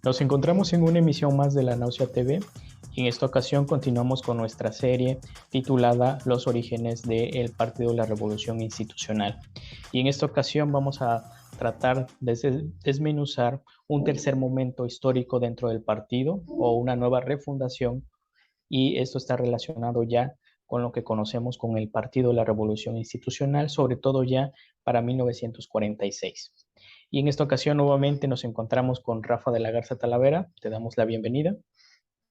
Nos encontramos en una emisión más de La Náusea TV y en esta ocasión continuamos con nuestra serie titulada Los orígenes del Partido de la Revolución Institucional. Y en esta ocasión vamos a tratar de desmenuzar un tercer momento histórico dentro del partido o una nueva refundación, y esto está relacionado ya con lo que conocemos con el Partido de la Revolución Institucional, sobre todo ya para 1946. Y en esta ocasión nuevamente nos encontramos con Rafa de la Garza Talavera. Te damos la bienvenida.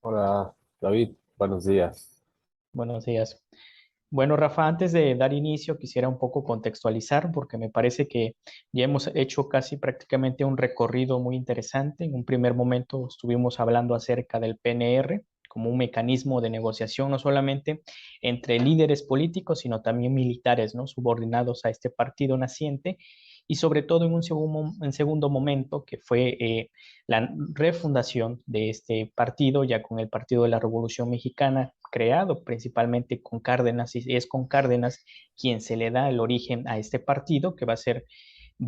Hola, David, buenos días. Buenos días. Bueno, Rafa, antes de dar inicio, quisiera un poco contextualizar, porque me parece que ya hemos hecho casi prácticamente un recorrido muy interesante. En un primer momento estuvimos hablando acerca del PNR como un mecanismo de negociación, no solamente entre líderes políticos, sino también militares, ¿no? Subordinados a este partido naciente. Y sobre todo en segundo momento, que fue la refundación de este partido, ya con el Partido de la Revolución Mexicana, creado principalmente con Cárdenas, y es con Cárdenas quien se le da el origen a este partido, que va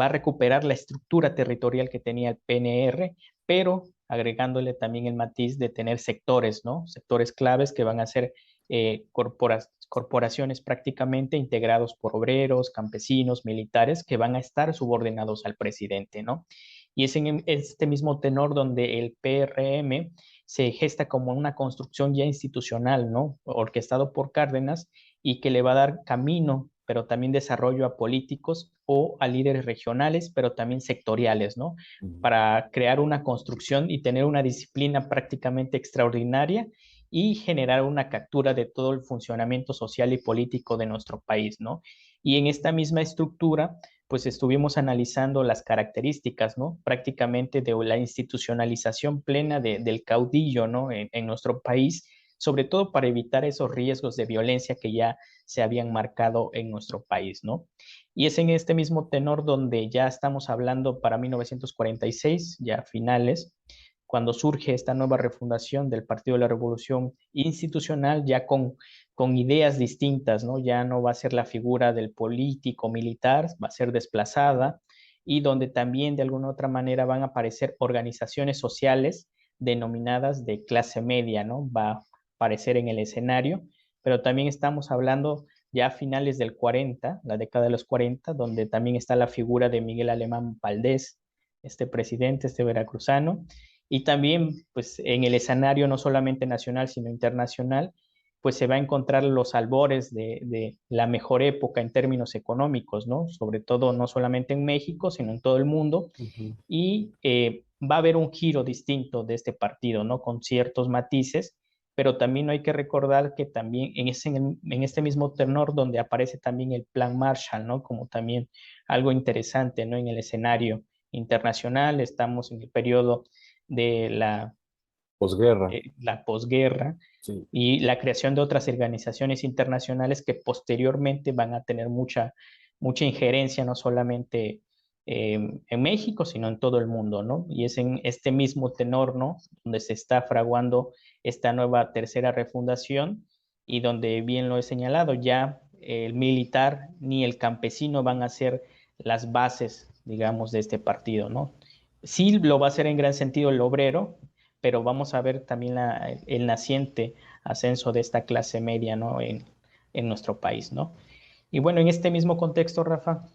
a recuperar la estructura territorial que tenía el PNR, pero agregándole también el matiz de tener sectores, ¿no? Sectores claves que van a ser corporaciones prácticamente integrados por obreros, campesinos, militares, que van a estar subordinados al presidente, ¿no? Y es en este mismo tenor donde el PRM se gesta como una construcción ya institucional, ¿no? Orquestado por Cárdenas, y que le va a dar camino, pero también desarrollo a políticos o a líderes regionales, pero también sectoriales, ¿no? Ujú. Para crear una construcción y tener una disciplina prácticamente extraordinaria y generar una captura de todo el funcionamiento social y político de nuestro país, ¿no? Y en esta misma estructura, pues estuvimos analizando las características, ¿no? Prácticamente de la institucionalización plena del caudillo, ¿no? En nuestro país, sobre todo para evitar esos riesgos de violencia que ya se habían marcado en nuestro país, ¿no? Y es en este mismo tenor donde ya estamos hablando para 1946, ya finales, cuando surge esta nueva refundación del Partido de la Revolución Institucional, ya con ideas distintas, ¿no? Ya no va a ser la figura del político militar, va a ser desplazada, y donde también de alguna u otra manera van a aparecer organizaciones sociales denominadas de clase media, ¿no? Va a aparecer en el escenario, pero también estamos hablando ya a finales del 40, la década de los 40, donde también está la figura de Miguel Alemán Valdés, este presidente, este veracruzano, y también pues en el escenario no solamente nacional, sino internacional, pues se va a encontrar los albores de la mejor época en términos económicos, ¿no? Sobre todo no solamente en México, sino en todo el mundo, Ujú. y va a haber un giro distinto de este partido, ¿no? Con ciertos matices, pero también hay que recordar que también en este mismo tenor donde aparece también el Plan Marshall, ¿no? Como también algo interesante, ¿no? En el escenario internacional, estamos en el periodo de Posguerra, la posguerra, sí. y la creación de otras organizaciones internacionales que posteriormente van a tener mucha injerencia, no solamente en México, sino en todo el mundo, ¿no? Y es en este mismo tenor, ¿no? Donde se está fraguando esta nueva tercera refundación, y donde bien lo he señalado, ya el militar ni el campesino van a ser las bases, digamos, de este partido, ¿no? Sí lo va a hacer en gran sentido el obrero, pero vamos a ver también el naciente ascenso de esta clase media, ¿no? En nuestro país, ¿no? Y bueno, en este mismo contexto, Rafa,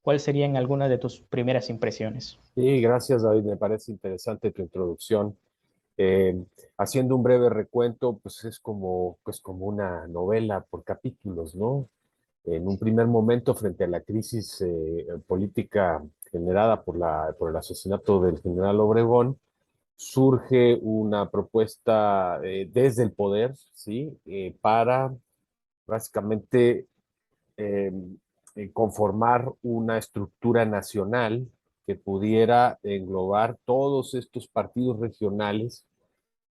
¿cuáles serían algunas de tus primeras impresiones? Sí, gracias, David. Me parece interesante tu introducción. Eh, Haciendo un breve recuento, pues es como una novela por capítulos, ¿no? En un primer momento, frente a la crisis política generada por el asesinato del general Obregón, surge una propuesta desde el poder, ¿sí? Para básicamente eh, conformar una estructura nacional que pudiera englobar todos estos partidos regionales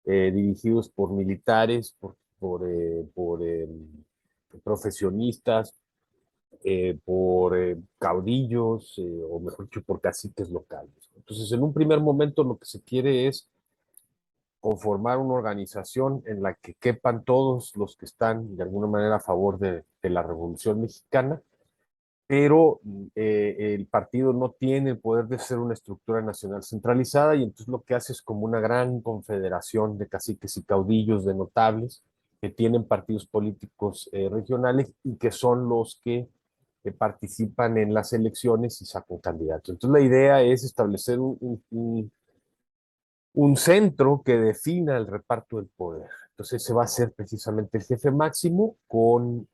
dirigidos por militares, por profesionistas, por caudillos, o mejor dicho, por caciques locales. Entonces, en un primer momento lo que se quiere es conformar una organización en la que quepan todos los que están de alguna manera a favor de la Revolución Mexicana, pero el partido no tiene el poder de ser una estructura nacional centralizada y entonces lo que hace es como una gran confederación de caciques y caudillos, de notables, que tienen partidos políticos regionales y que son los que participan en las elecciones y sacan candidatos. Entonces la idea es establecer un centro que defina el reparto del poder. Entonces se va a hacer precisamente el jefe máximo con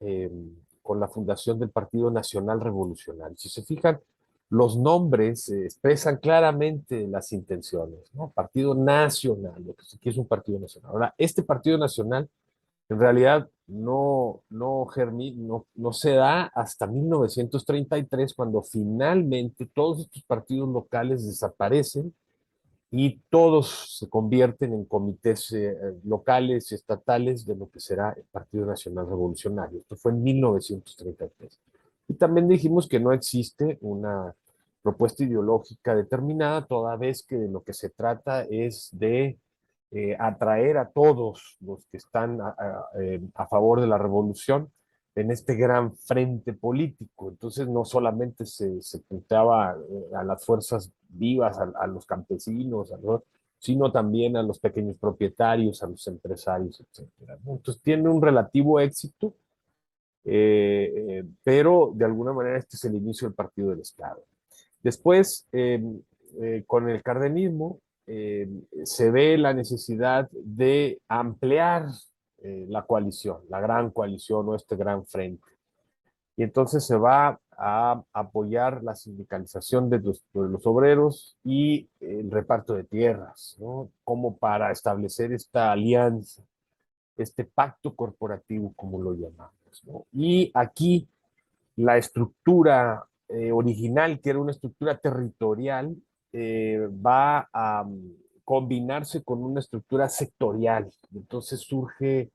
la fundación del Partido Nacional Revolucionario. Si se fijan, los nombres expresan claramente las intenciones, ¿no? Partido Nacional, lo que se quiere es un partido nacional. Ahora, este Partido Nacional en realidad no se da hasta 1933, cuando finalmente todos estos partidos locales desaparecen y todos se convierten en comités locales y estatales de lo que será el Partido Nacional Revolucionario. Esto fue en 1933. Y también dijimos que no existe una propuesta ideológica determinada, toda vez que de lo que se trata es de atraer a todos los que están a favor de la revolución en este gran frente político. Entonces no solamente se punteaba a las fuerzas vivas, a los campesinos, sino también a los pequeños propietarios, a los empresarios, etcétera, ¿no? Entonces tiene un relativo éxito, pero de alguna manera este es el inicio del Partido del Estado. Después, con el cardenismo, se ve la necesidad de ampliar la coalición, la gran coalición o este gran frente. Y entonces se va a apoyar la sindicalización de los obreros y el reparto de tierras, ¿no? Como para establecer esta alianza, este pacto corporativo, como lo llamamos, ¿no? Y aquí la estructura original, que era una estructura territorial, va a combinarse con una estructura sectorial. Entonces surge,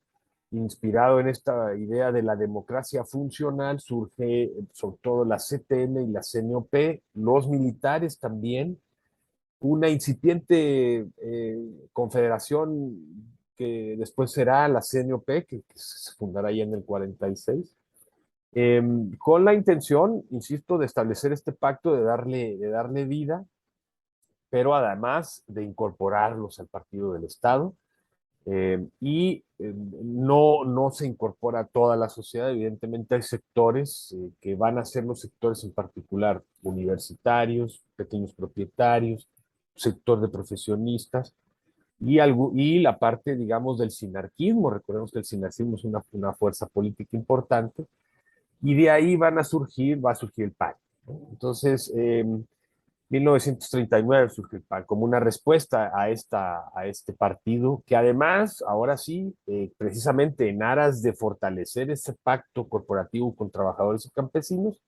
inspirado en esta idea de la democracia funcional, surge sobre todo la CTM y la CNOP, los militares también, una incipiente confederación que después será la CNOP, que se fundará ya en el 46, con la intención, insisto, de establecer este pacto, de darle vida, pero además de incorporarlos al partido del Estado. No se incorpora a toda la sociedad, evidentemente hay sectores que van a ser los sectores en particular universitarios, pequeños propietarios, sector de profesionistas y la parte, digamos, del sinarquismo. Recordemos que el sinarquismo es una fuerza política importante y de ahí va a surgir el PAN, ¿no? Entonces, en 1939 surge el PAN como una respuesta a este partido, que además, ahora sí, precisamente en aras de fortalecer ese pacto corporativo con trabajadores y campesinos,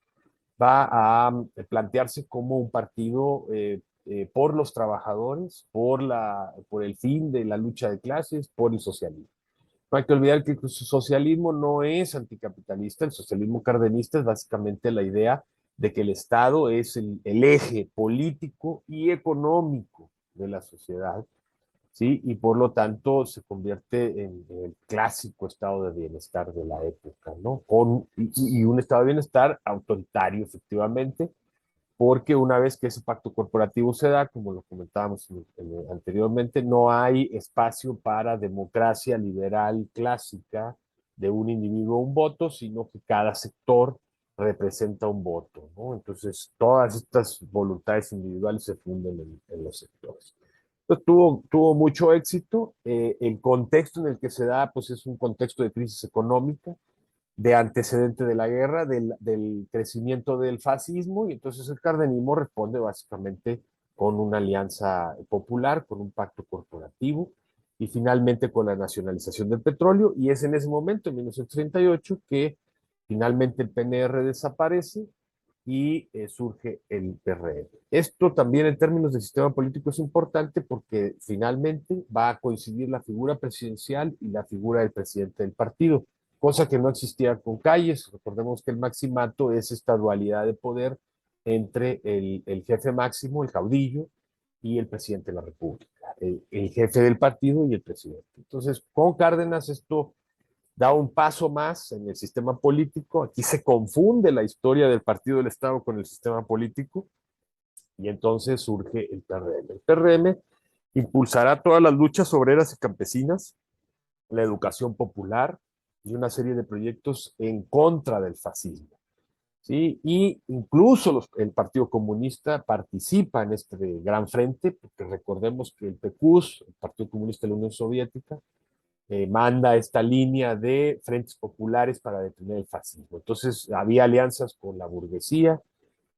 va a plantearse como un partido por los trabajadores, por el fin de la lucha de clases, por el socialismo. No hay que olvidar que el socialismo no es anticapitalista, el socialismo cardenista es básicamente la idea de que el Estado es el eje político y económico de la sociedad, ¿sí? Y por lo tanto se convierte en el clásico estado de bienestar de la época, ¿no? Y un estado de bienestar autoritario, efectivamente, porque una vez que ese pacto corporativo se da, como lo comentábamos anteriormente, no hay espacio para democracia liberal clásica de un individuo un voto, sino que cada sector representa un voto, ¿no? Entonces, todas estas voluntades individuales se funden en los sectores. Entonces, tuvo mucho éxito. El contexto en el que se da, pues es un contexto de crisis económica, de antecedente de la guerra, del crecimiento del fascismo, y entonces el cardenismo responde básicamente con una alianza popular, con un pacto corporativo, y finalmente con la nacionalización del petróleo, y es en ese momento, en 1938, que finalmente el PNR desaparece y surge el PRM. Esto también en términos del sistema político es importante porque finalmente va a coincidir la figura presidencial y la figura del presidente del partido, cosa que no existía con Calles. Recordemos que el maximato es esta dualidad de poder entre el jefe máximo, el caudillo, y el presidente de la República, el jefe del partido y el presidente. Entonces, con Cárdenas esto da un paso más en el sistema político. Aquí se confunde la historia del Partido del Estado con el sistema político y entonces surge el PRM. El PRM impulsará todas las luchas obreras y campesinas, la educación popular y una serie de proyectos en contra del fascismo. ¿Sí? Y incluso el Partido Comunista participa en este gran frente, porque recordemos que el PQS, el Partido Comunista de la Unión Soviética, manda esta línea de frentes populares para detener el fascismo. Entonces había alianzas con la burguesía.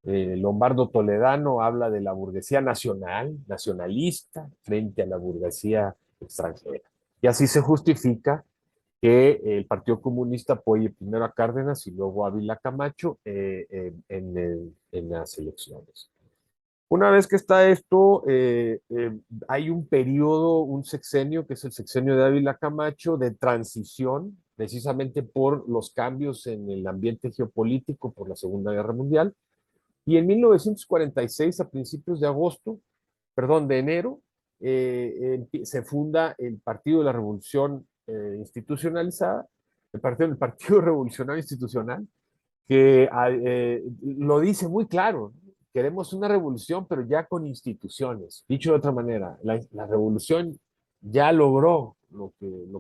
Lombardo Toledano habla de la burguesía nacional, nacionalista, frente a la burguesía extranjera. Y así se justifica que el Partido Comunista apoye primero a Cárdenas y luego a Ávila Camacho en las elecciones. Una vez que está esto, hay un periodo, un sexenio, que es el sexenio de Ávila Camacho, de transición, precisamente por los cambios en el ambiente geopolítico por la Segunda Guerra Mundial. Y en 1946, a principios de agosto, perdón, de enero, se funda el Partido de la Revolución Institucionalizada, el Partido Revolucionario Institucional, que lo dice muy claro. Queremos una revolución, pero ya con instituciones. Dicho de otra manera, la revolución ya logró lo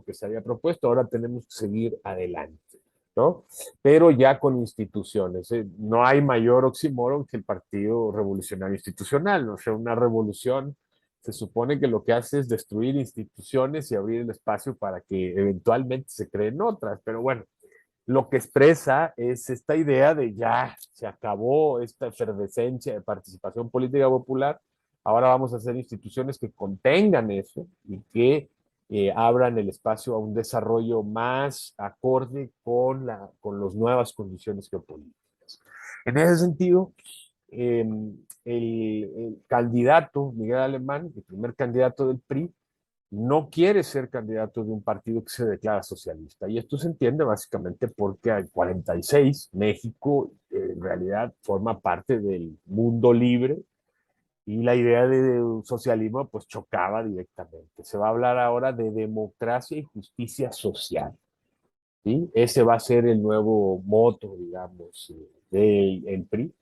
que se había propuesto, ahora tenemos que seguir adelante, ¿no? Pero ya con instituciones. No hay mayor oxímoron que el Partido Revolucionario Institucional. O sea, una revolución se supone que lo que hace es destruir instituciones y abrir el espacio para que eventualmente se creen otras. Pero bueno, lo que expresa es esta idea de ya se acabó esta efervescencia de participación política popular, ahora vamos a hacer instituciones que contengan eso y que abran el espacio a un desarrollo más acorde con las nuevas condiciones geopolíticas. En ese sentido, eh, el candidato Miguel Alemán, el primer candidato del PRI, no quiere ser candidato de un partido que se declara socialista. Y esto se entiende básicamente porque en 46 México en realidad forma parte del mundo libre y la idea de socialismo pues chocaba directamente. Se va a hablar ahora de democracia y justicia social. ¿Sí? Ese va a ser el nuevo moto, digamos, del PRI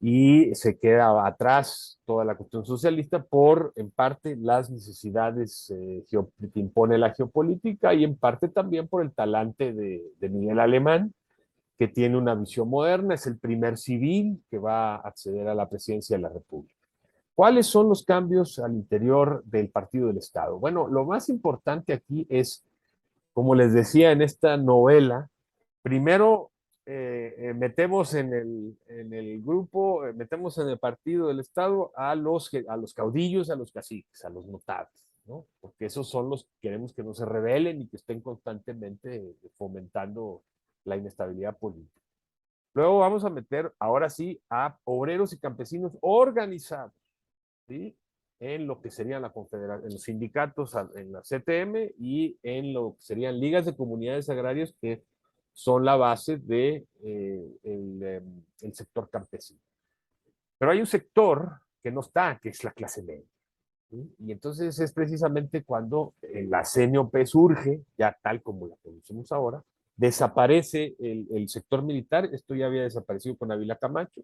y se queda atrás toda la cuestión socialista por, en parte, las necesidades que impone la geopolítica y en parte también por el talante de Miguel Alemán, que tiene una visión moderna, es el primer civil que va a acceder a la presidencia de la República. ¿Cuáles son los cambios al interior del Partido del Estado? Bueno, lo más importante aquí es, como les decía en esta novela, primero metemos en el grupo, metemos en el partido del Estado a los caudillos, a los caciques, a los notables, ¿no? Porque esos son los que queremos que no se rebelen y que estén constantemente fomentando la inestabilidad política. Luego vamos a meter, ahora sí, a obreros y campesinos organizados, ¿sí? En lo que serían la confederación, en los sindicatos, en la CTM y en lo que serían ligas de comunidades agrarias que son la base de el sector campesino. Pero hay un sector que no está, que es la clase media. ¿Sí? Y entonces es precisamente cuando la CNOP surge, ya tal como la conocemos ahora, desaparece el sector militar, esto ya había desaparecido con Ávila Camacho,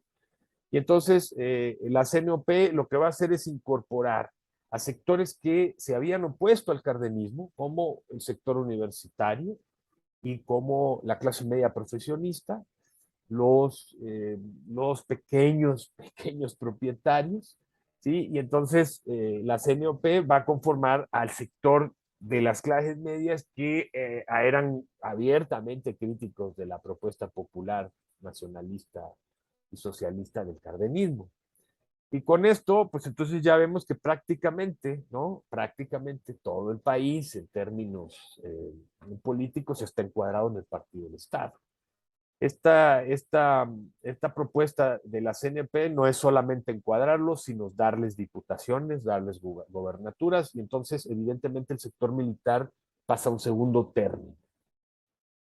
y entonces la CNOP lo que va a hacer es incorporar a sectores que se habían opuesto al cardenismo, como el sector universitario y como la clase media profesionista, los pequeños propietarios, ¿sí? Y entonces la CNOP va a conformar al sector de las clases medias que eran abiertamente críticos de la propuesta popular nacionalista y socialista del cardenismo. Y con esto, pues entonces ya vemos que prácticamente, ¿no? Prácticamente todo el país, en términos políticos, está encuadrado en el Partido del Estado. Esta propuesta de la CNP no es solamente encuadrarlos, sino darles diputaciones, darles gobernaturas, y entonces evidentemente el sector militar pasa a un segundo término.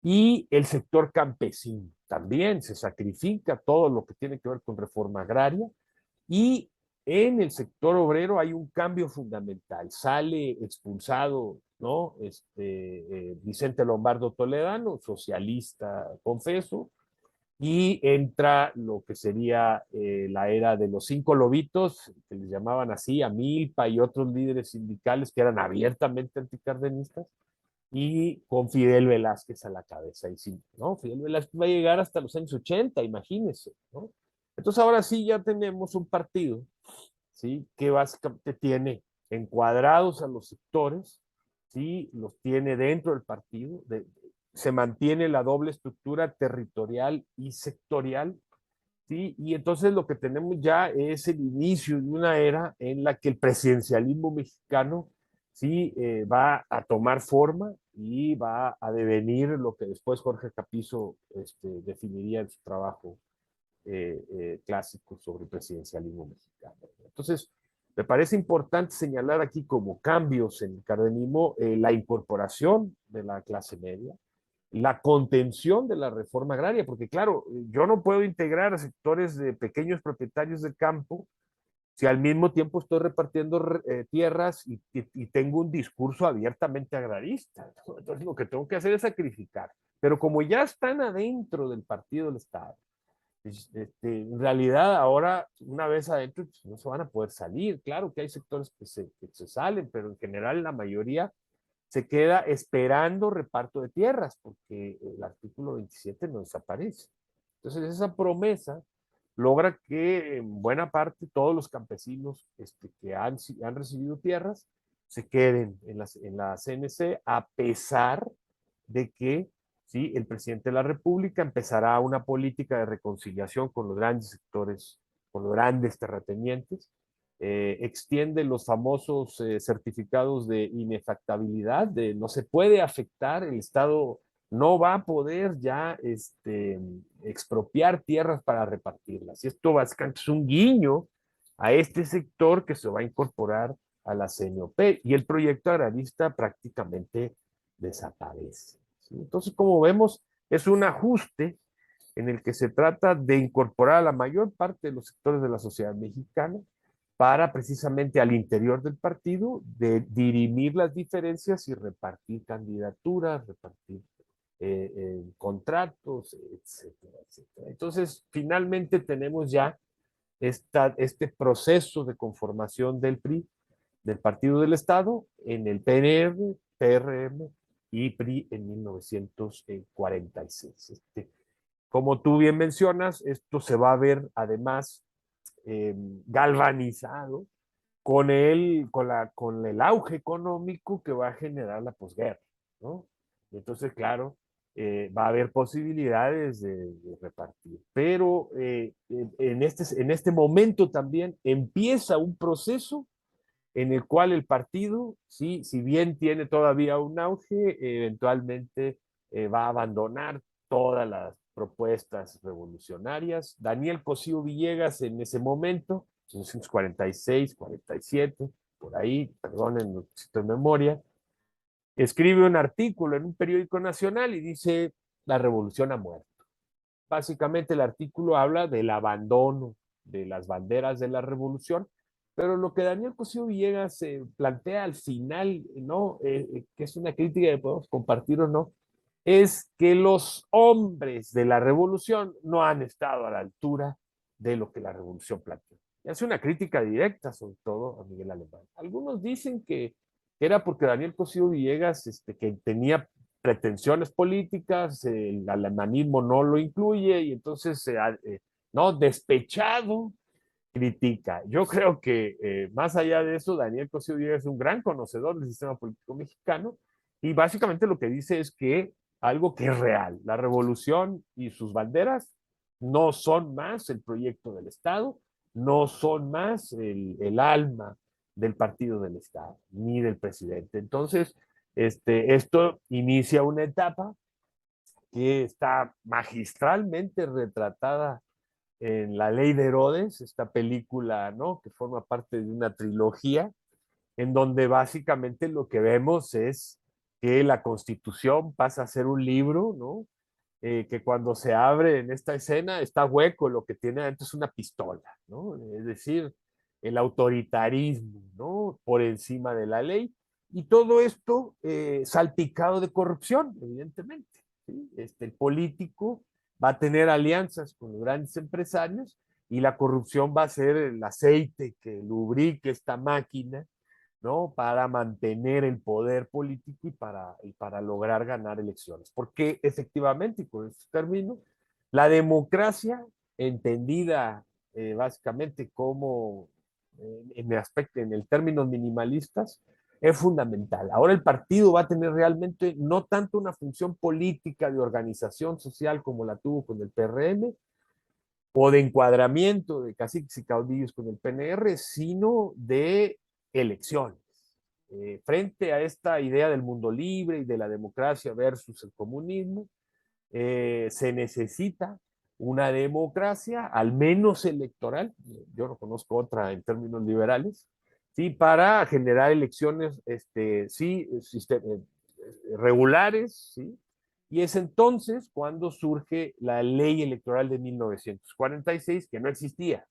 Y el sector campesino también se sacrifica todo lo que tiene que ver con reforma agraria y en el sector obrero hay un cambio fundamental. Sale expulsado, ¿no? Vicente Lombardo Toledano, socialista, confeso, y entra lo que sería la era de los 5 lobitos, que les llamaban así, a Milpa y otros líderes sindicales que eran abiertamente anticardenistas, y con Fidel Velázquez a la cabeza. Y sí, ¿no? Fidel Velázquez va a llegar hasta los años 80, imagínense, ¿no? Entonces ahora sí ya tenemos un partido, ¿sí? Que básicamente tiene encuadrados a los sectores, ¿sí? Los tiene dentro del partido, se mantiene la doble estructura territorial y sectorial, ¿sí? Y entonces lo que tenemos ya es el inicio de una era en la que el presidencialismo mexicano, ¿sí? Va a tomar forma y va a devenir lo que después Jorge Capizo definiría en su trabajo clásico sobre el presidencialismo mexicano. Entonces, me parece importante señalar aquí como cambios en el cardenismo la incorporación de la clase media, la contención de la reforma agraria, porque claro, yo no puedo integrar a sectores de pequeños propietarios de campo si al mismo tiempo estoy repartiendo tierras y tengo un discurso abiertamente agrarista. Entonces lo que tengo que hacer es sacrificar. Pero como ya están adentro del partido del Estado, en realidad ahora, una vez adentro, pues, no se van a poder salir. Claro que hay sectores que se salen, pero en general la mayoría se queda esperando reparto de tierras, porque el artículo 27 no desaparece. Entonces, esa promesa logra que en buena parte todos los campesinos que han recibido tierras se queden en la CNC, a pesar de que ¿sí? El presidente de la República empezará una política de reconciliación con los grandes sectores, con los grandes terratenientes, extiende los famosos certificados de inefectabilidad, de no se puede afectar, el Estado no va a poder ya expropiar tierras para repartirlas. Y esto básicamente es un guiño a este sector que se va a incorporar a la CNOP y el proyecto agrarista prácticamente desaparece. ¿Sí? Entonces, como vemos, es un ajuste en el que se trata de incorporar a la mayor parte de los sectores de la sociedad mexicana para precisamente al interior del partido de dirimir las diferencias y repartir candidaturas, repartir contratos, etcétera, etcétera. Entonces, finalmente tenemos ya este proceso de conformación del PRI, del Partido del Estado, en el PNR, PRM y PRI en 1946. Como tú bien mencionas, esto se va a ver además galvanizado con el auge económico que va a generar la posguerra, ¿no? Entonces, claro, va a haber posibilidades de repartir. Pero en este momento también empieza un proceso en el cual el partido, ¿sí? Si bien tiene todavía un auge, eventualmente va a abandonar todas las propuestas revolucionarias. Daniel Cosío Villegas en ese momento, 1946, 47, por ahí, perdonen, no necesito de memoria, escribe un artículo en un periódico nacional y dice, la revolución ha muerto. Básicamente el artículo habla del abandono de las banderas de la revolución, pero lo que Daniel Cosío Villegas plantea al final, ¿no? Que es una crítica que podemos compartir o no, es que los hombres de la revolución no han estado a la altura de lo que la revolución planteó. Es una crítica directa, sobre todo a Miguel Alemán. Algunos dicen que era porque Daniel Cosío Villegas, que tenía pretensiones políticas, el alemanismo no lo incluye y entonces, no, despechado, critica. Yo creo que más allá de eso, Daniel Cosío Villegas es un gran conocedor del sistema político mexicano y básicamente lo que dice es que algo que es real, la revolución y sus banderas no son más el proyecto del Estado, no son más el alma del partido del Estado, ni del presidente. Entonces, esto inicia una etapa que está magistralmente retratada en La Ley de Herodes, esta película, ¿no? Que forma parte de una trilogía, en donde básicamente lo que vemos es que la Constitución pasa a ser un libro, ¿no? Que cuando se abre en esta escena está hueco, lo que tiene adentro es una pistola, ¿no? Es decir, el autoritarismo, ¿no? Por encima de la ley. Y todo esto salpicado de corrupción, evidentemente. ¿Sí? El político va a tener alianzas con los grandes empresarios y la corrupción va a ser el aceite que lubrique esta máquina, ¿no? Para mantener el poder político y para lograr ganar elecciones. Porque efectivamente, y con este término, la democracia, entendida básicamente como en el aspecto, en el términos minimalistas, es fundamental. Ahora el partido va a tener realmente no tanto una función política de organización social como la tuvo con el PRM, o de encuadramiento de caciques y caudillos con el PNR, sino de elecciones. Frente a esta idea del mundo libre y de la democracia versus el comunismo, se necesita una democracia, al menos electoral, yo no conozco otra en términos liberales, ¿sí? Para generar elecciones sí, regulares, ¿sí? Y es entonces cuando surge la ley electoral de 1946, que no existía,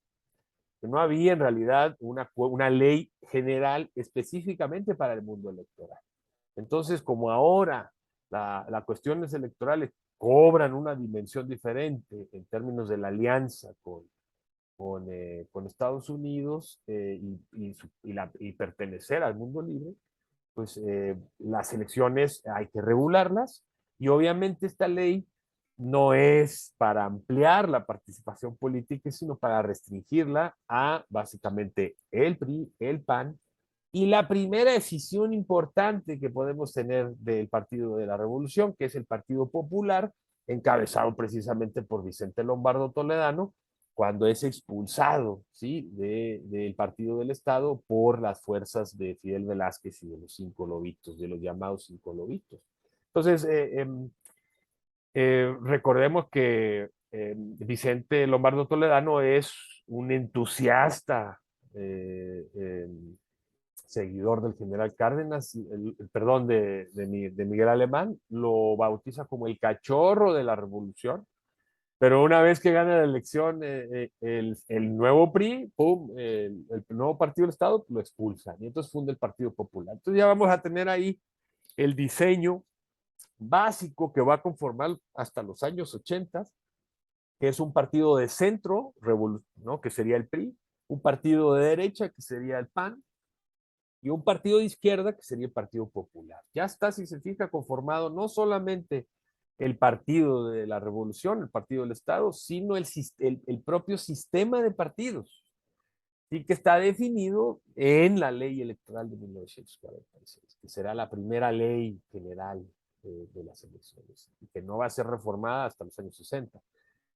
que no había en realidad una ley general específicamente para el mundo electoral. Entonces, como ahora las cuestiones electorales cobran una dimensión diferente en términos de la alianza con Estados Unidos y pertenecer al mundo libre, pues las elecciones hay que regularlas y obviamente esta ley no es para ampliar la participación política, sino para restringirla a básicamente el PRI, el PAN. Y la primera decisión importante que podemos tener del Partido de la Revolución, que es el Partido Popular, encabezado precisamente por Vicente Lombardo Toledano, cuando es expulsado, ¿sí? Del Partido del Estado por las fuerzas de Fidel Velázquez y de los cinco lobitos, de los llamados cinco lobitos. Entonces, recordemos que Vicente Lombardo Toledano es un entusiasta seguidor del general Cárdenas, perdón, de Miguel Alemán, lo bautiza como el cachorro de la revolución, pero una vez que gana la elección el nuevo PRI, pum, el nuevo Partido del Estado lo expulsa y entonces funda el Partido Popular. Entonces ya vamos a tener ahí el diseño básico que va a conformar hasta los años 80, que es un partido de centro, ¿no? Que sería el PRI, un partido de derecha, que sería el PAN, y un partido de izquierda, que sería el Partido Popular. Ya está, si se fija, conformado no solamente el Partido de la Revolución, el Partido del Estado, sino el propio sistema de partidos, sí, que está definido en la ley electoral de 1946, que será la primera ley general de las elecciones, y que no va a ser reformada hasta los años 60.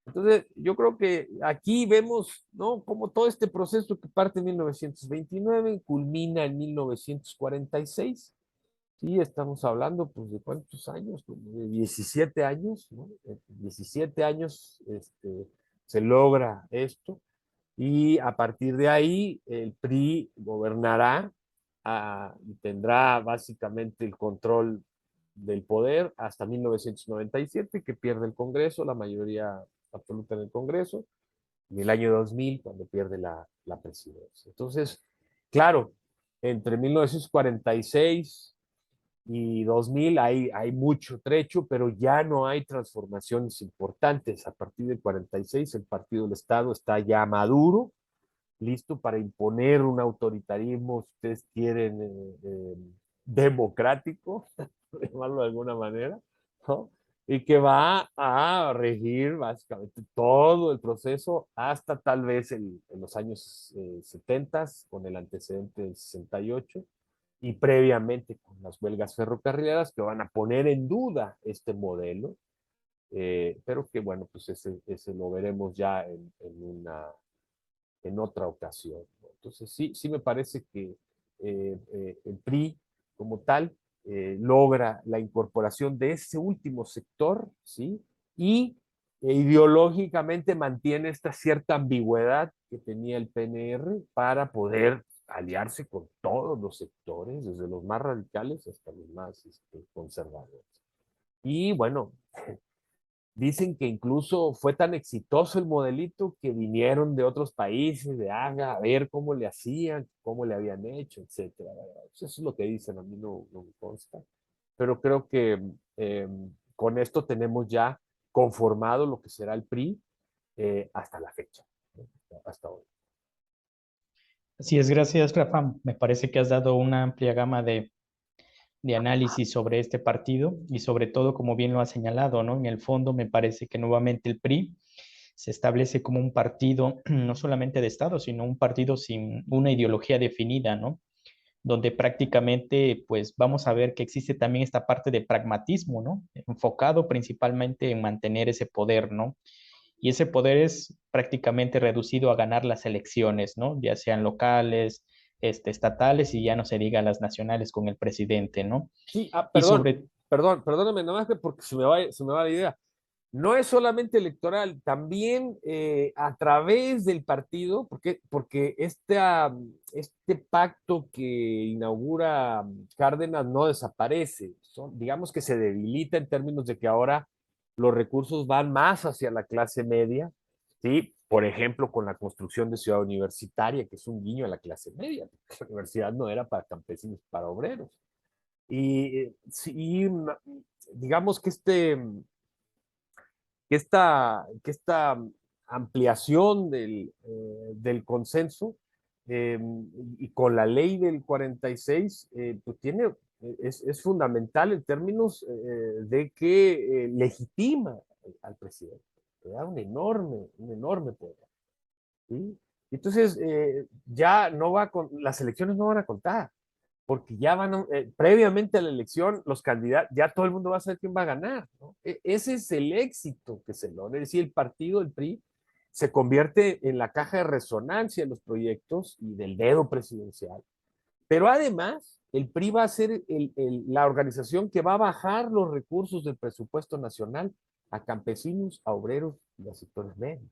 Entonces, yo creo que aquí vemos, ¿no? Cómo todo este proceso que parte en 1929 culmina en 1946. Sí, estamos hablando, pues, ¿de cuántos años? Como de 17 años, ¿no? 17 años se logra esto y a partir de ahí el PRI gobernará y tendrá básicamente el control del poder hasta 1997, que pierde el Congreso, la mayoría absoluta en el Congreso, y el año 2000 cuando pierde la presidencia. Entonces, claro, entre 1946 y 2000 hay mucho trecho, pero ya no hay transformaciones importantes. A partir del 46 el Partido del Estado está ya maduro, listo para imponer un autoritarismo, si ustedes quieren, democrático, por llamarlo de alguna manera, ¿no? Y que va a regir básicamente todo el proceso hasta tal vez en los años 70, con el antecedente del 68, y previamente con las huelgas ferrocarrileras que van a poner en duda este modelo, pero que bueno, pues ese lo veremos ya en otra ocasión, ¿no? Entonces, sí, sí me parece que el PRI como tal logra la incorporación de ese último sector, ¿sí? Y ideológicamente mantiene esta cierta ambigüedad que tenía el PNR para poder aliarse con todos los sectores, desde los más radicales hasta los más conservadores. Y bueno, Dicen que incluso fue tan exitoso el modelito que vinieron de otros países, de Haga, a ver cómo le hacían, cómo le habían hecho, etcétera. Eso es lo que dicen, a mí no me consta. Pero creo que eh, con esto tenemos ya conformado lo que será el PRI hasta la fecha, ¿no? Hasta hoy. Así es, gracias, Rafa. Me parece que has dado una amplia gama de análisis sobre este partido y sobre todo, como bien lo has señalado, ¿no? En el fondo me parece que nuevamente el PRI se establece como un partido no solamente de Estado, sino un partido sin una ideología definida, ¿no? Donde prácticamente, pues vamos a ver que existe también esta parte de pragmatismo, ¿no? Enfocado principalmente en mantener ese poder, ¿no? Y ese poder es prácticamente reducido a ganar las elecciones, ¿no? Ya sean locales, estatales y ya no se diga las nacionales con el presidente, ¿no? Sí, Y sobre, perdóname, nomás que porque se me va la idea. No es solamente electoral, también a través del partido, porque este pacto que inaugura Cárdenas no desaparece, digamos que se debilita en términos de que ahora los recursos van más hacia la clase media, ¿sí? Por ejemplo, con la construcción de Ciudad Universitaria, que es un guiño a la clase media, porque la universidad no era para campesinos, para obreros. Y sí, digamos que esta ampliación del consenso eh, y con la ley del 46, pues es fundamental en términos de que legitima al presidente, le da un enorme poder. ¿Sí? Entonces, ya no va con, las elecciones no van a contar porque ya previamente a la elección, los candidatos, ya todo el mundo va a saber quién va a ganar, ¿no? Ese es el éxito que se logra. Es decir, el partido, el PRI, se convierte en la caja de resonancia de los proyectos y del dedo presidencial. Pero además, el PRI va a ser la organización que va a bajar los recursos del presupuesto nacional a campesinos, a obreros y a sectores medios.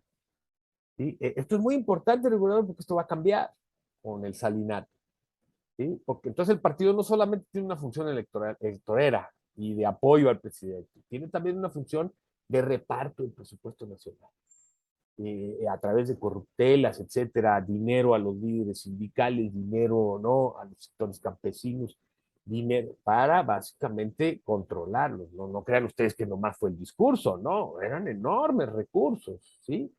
¿Sí? Esto es muy importante, regulador, porque esto va a cambiar con el salinato. ¿Sí? Porque entonces el partido no solamente tiene una función electorera y de apoyo al presidente, tiene también una función de reparto del presupuesto nacional, a través de corruptelas, etcétera, dinero a los líderes sindicales, dinero no a los sectores campesinos, dinero para básicamente controlarlos. No crean ustedes que nomás fue el discurso, no, eran enormes recursos, ¿sí?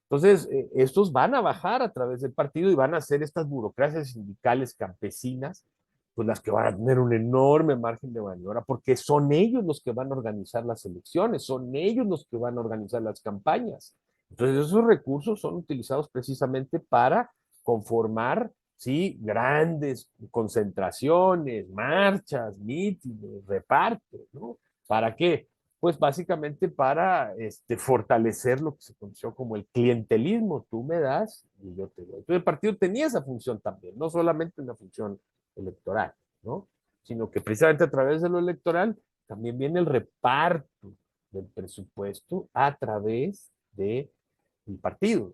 Entonces, estos van a bajar a través del partido y van a ser estas burocracias sindicales campesinas, pues las que van a tener un enorme margen de maniobra, porque son ellos los que van a organizar las elecciones, son ellos los que van a organizar las campañas. Entonces, esos recursos son utilizados precisamente para conformar, ¿sí? Grandes concentraciones, marchas, mítines, repartos, ¿no? ¿Para qué? Pues básicamente para fortalecer lo que se conoció como el clientelismo. Tú me das y yo te doy. Entonces el partido tenía esa función también, no solamente una función electoral, ¿no? Sino que precisamente a través de lo electoral también viene el reparto del presupuesto a través del partido.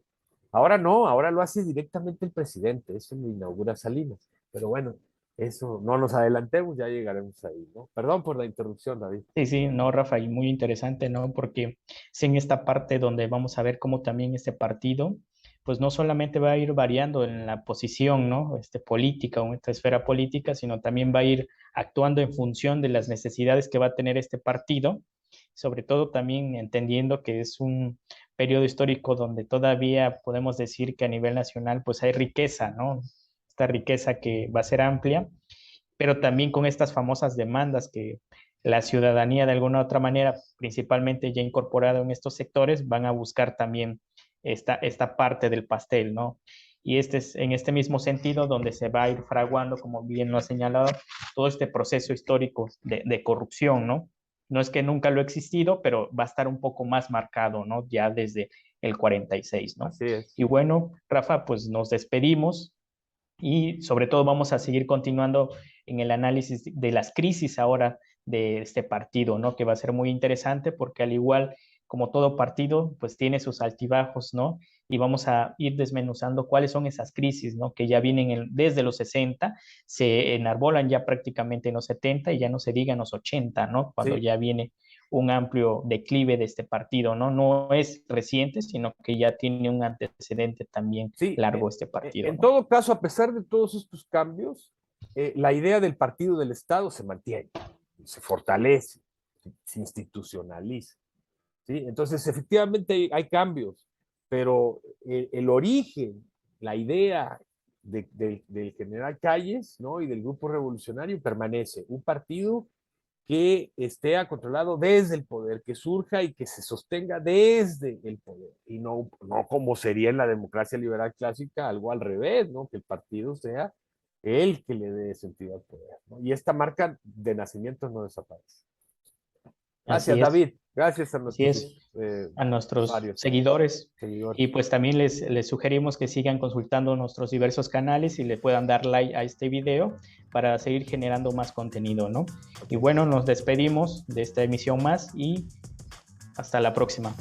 Ahora no, ahora lo hace directamente el presidente, eso lo inaugura Salinas. Pero bueno, eso no nos adelantemos, ya llegaremos ahí, ¿no? Perdón por la interrupción, David. sí, sí, no, Rafa, y muy interesante, ¿no? Porque es en esta parte donde vamos a ver cómo también este partido, pues no solamente va a ir variando en la posición, ¿no? Política o en esta esfera política, sino también va a ir actuando en función de las necesidades que va a tener este partido, sobre todo también entendiendo que es un periodo histórico donde todavía podemos decir que a nivel nacional, pues hay riqueza, ¿no? Esta riqueza que va a ser amplia, pero también con estas famosas demandas que la ciudadanía de alguna u otra manera, principalmente ya incorporada en estos sectores, van a buscar también esta parte del pastel, ¿no? Y este es en este mismo sentido donde se va a ir fraguando, como bien lo ha señalado, todo este proceso histórico de corrupción, ¿no? No es que nunca lo ha existido, pero va a estar un poco más marcado, ¿no? Ya desde el 46, ¿no? Así es. Y bueno, Rafa, pues nos despedimos y sobre todo vamos a seguir continuando en el análisis de las crisis ahora de este partido, ¿no? Que va a ser muy interesante porque al igual como todo partido, pues tiene sus altibajos, ¿no? Y vamos a ir desmenuzando cuáles son esas crisis, ¿no? Que ya vienen desde los 60, se enarbolan ya prácticamente en los 70 y ya no se diga en los 80, ¿no? Cuando Sí, ya viene un amplio declive de este partido, ¿no? No es reciente, sino que ya tiene un antecedente también Sí, largo este partido, en ¿no? todo caso, a pesar de todos estos cambios, la idea del partido del Estado se mantiene, se fortalece, se institucionaliza. ¿Sí? Entonces, efectivamente hay cambios, pero el origen, la idea del general Calles, ¿no? Y del grupo revolucionario permanece. Un partido que esté controlado desde el poder, que surja y que se sostenga desde el poder, y no como sería en la democracia liberal clásica, algo al revés, ¿no? Que el partido sea el que le dé sentido al poder, ¿no? Y esta marca de nacimiento no desaparece. Gracias, Así es, David. Gracias a así nuestros es. A nuestros usuarios, seguidores. Y seguidores. pues también les sugerimos que sigan consultando nuestros diversos canales y le puedan dar like a este video para seguir generando más contenido, ¿no? Y Okay. bueno, nos despedimos de esta emisión más y hasta la próxima.